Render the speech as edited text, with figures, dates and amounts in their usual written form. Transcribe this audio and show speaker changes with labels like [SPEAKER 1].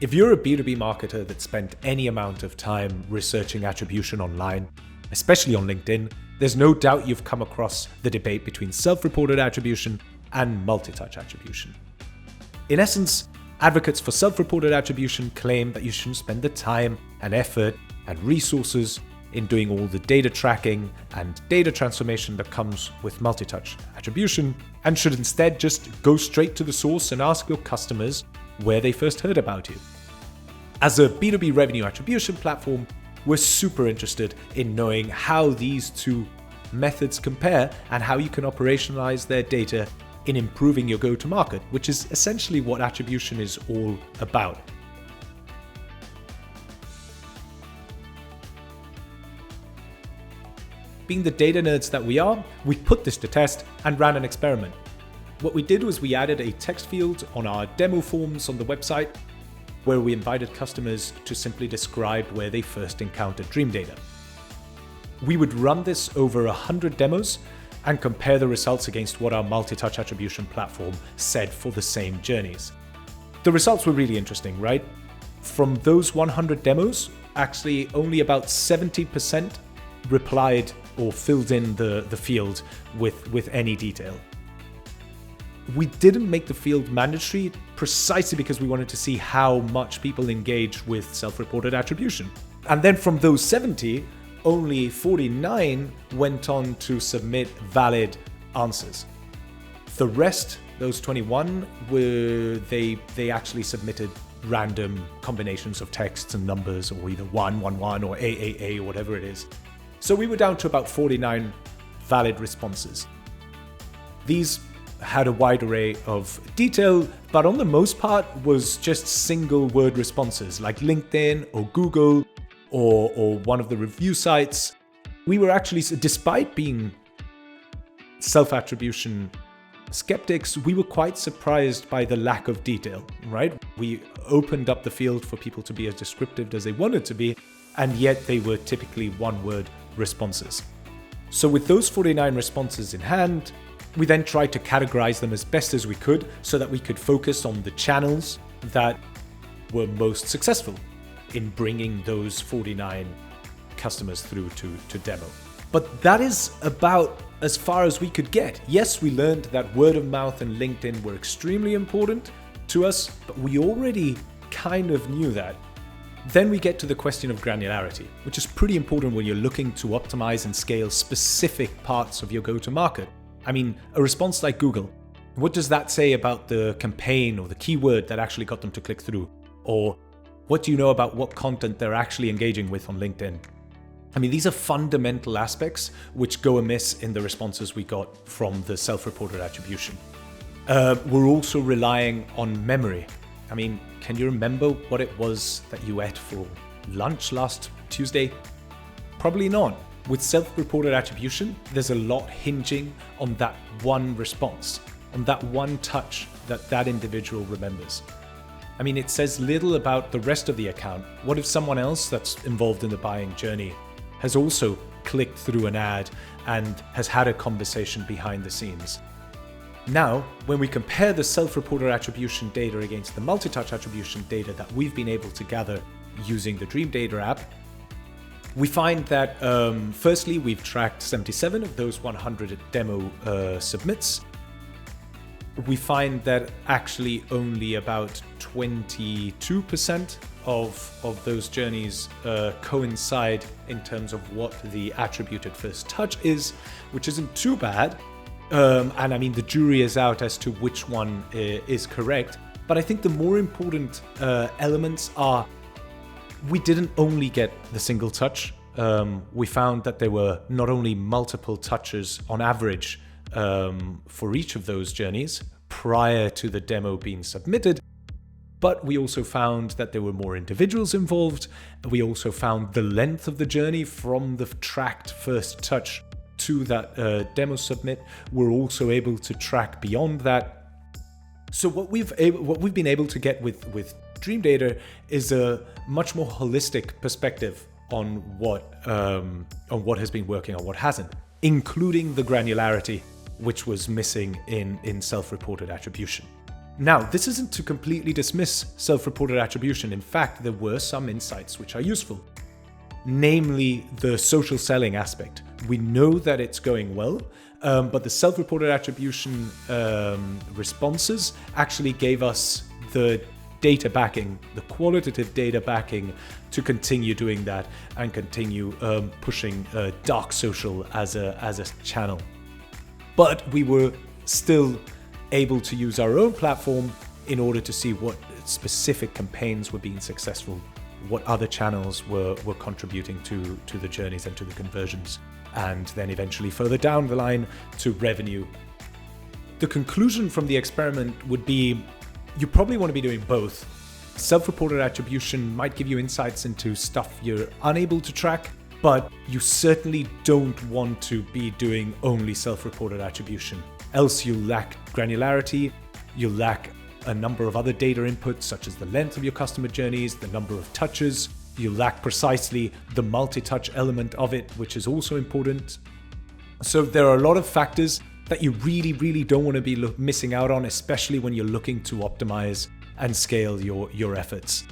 [SPEAKER 1] If you're a B2B marketer that spent any amount of time researching attribution online, especially on LinkedIn, there's no doubt you've come across the debate between self-reported attribution and multi-touch attribution. In essence, advocates for self-reported attribution claim that you shouldn't spend the time and effort and resources in doing all the data tracking and data transformation that comes with multi-touch attribution, and should instead just go straight to the source and ask your customers where they first heard about you. As a B2B revenue attribution platform, we're super interested in knowing how these two methods compare and how you can operationalize their data in improving your go-to-market, which is essentially what attribution is all about. Being the data nerds that we are, we put this to test and ran an experiment. What we did was we added a text field on our demo forms on the website where we invited customers to simply describe where they first encountered Dreamdata. We would run this over 100 demos and compare the results against what our multi-touch attribution platform said for the same journeys. The results were really interesting, right? From those 100 demos, actually only about 70% replied or filled in the field with any detail. We didn't make the field mandatory precisely because we wanted to see how much people engage with self-reported attribution. And then from those 70, only 49 went on to submit valid answers. The rest, those 21, they actually submitted random combinations of texts and numbers, or either 111 or AAA or whatever it is. So we were down to about 49 valid responses. These had a wide array of detail, but on the most part was just single word responses like LinkedIn or Google or one of the review sites. We were actually, despite being self-attribution skeptics, we were quite surprised by the lack of detail, right? We opened up the field for people to be as descriptive as they wanted to be, and yet they were typically one-word responses. So with those 49 responses in hand, we then tried to categorize them as best as we could so that we could focus on the channels that were most successful in bringing those 49 customers through to demo. But that is about as far as we could get. Yes, we learned that word of mouth and LinkedIn were extremely important to us, but we already kind of knew that. Then we get to the question of granularity, which is pretty important when you're looking to optimize and scale specific parts of your go-to-market. I mean, a response like Google, what does that say about the campaign or the keyword that actually got them to click through? Or what do you know about what content they're actually engaging with on LinkedIn? I mean, these are fundamental aspects which go amiss in the responses we got from the self-reported attribution. We're also relying on memory. I mean, can you remember what it was that you ate for lunch last Tuesday? Probably not. With self-reported attribution, there's a lot hinging on that one response, on that one touch that individual remembers. I mean, it says little about the rest of the account. What if someone else that's involved in the buying journey has also clicked through an ad and has had a conversation behind the scenes? Now, when we compare the self-reported attribution data against the multi-touch attribution data that we've been able to gather using the Dreamdata app, we find that firstly, we've tracked 77 of those 100 demo submits. We find that actually only about 22% of those journeys coincide in terms of what the attributed first touch is, which isn't too bad. And I mean, the jury is out as to which one is correct. But I think the more important elements are, we didn't only get the single touch. We found that there were not only multiple touches on average for each of those journeys prior to the demo being submitted, but we also found that there were more individuals involved. We also found the length of the journey from the tracked first touch to that demo submit. We're also able to track beyond that. So what we've been able to get with Dreamdata is a much more holistic perspective on what has been working and what hasn't, including the granularity which was missing in self-reported attribution. Now, this isn't to completely dismiss self-reported attribution. In fact, there were some insights which are useful, namely the social selling aspect. We know that it's going well, but the self-reported attribution responses actually gave us the data backing, the qualitative data backing to continue doing that and continue pushing dark social as a channel. But we were still able to use our own platform in order to see what specific campaigns were being successful, what other channels were contributing to the journeys and to the conversions, and then eventually further down the line to revenue. The conclusion from the experiment would be you probably want to be doing both. Self-reported attribution might give you insights into stuff you're unable to track, but you certainly don't want to be doing only self-reported attribution. Else you lack granularity, you lack a number of other data inputs such as the length of your customer journeys, the number of touches. You lack precisely the multi-touch element of it, which is also important. So there are a lot of factors that you really don't want to be missing out on, especially when you're looking to optimize and scale your efforts.